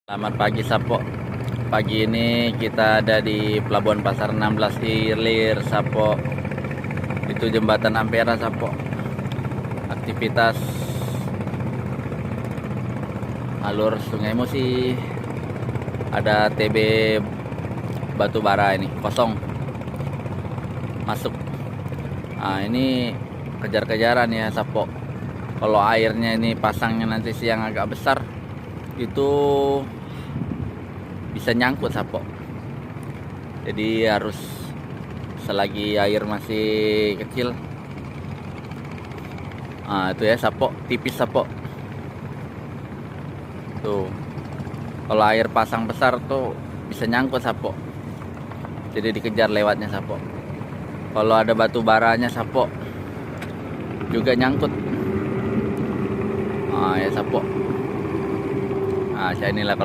Selamat pagi Sapo. Pagi ini kita ada di Pelabuhan Pasar 16 Hilir Sapo. Itu jembatan Ampera Sapo. Aktivitas alur Sungai Musi. Ada TB batubara ini kosong. Masuk. Nah, ini kejar-kejaran ya Sapo. Kalau airnya ini pasangnya nanti siang agak besar, itu bisa nyangkut Sapo. Jadi harus selagi air masih kecil. Itu ya Sapo, tipis Sapo. Tuh. Kalau air pasang besar tuh bisa nyangkut Sapo. Jadi dikejar lewatnya Sapo. Kalau ada batu baranya Sapo juga nyangkut. Ya Sapo. Saya inilah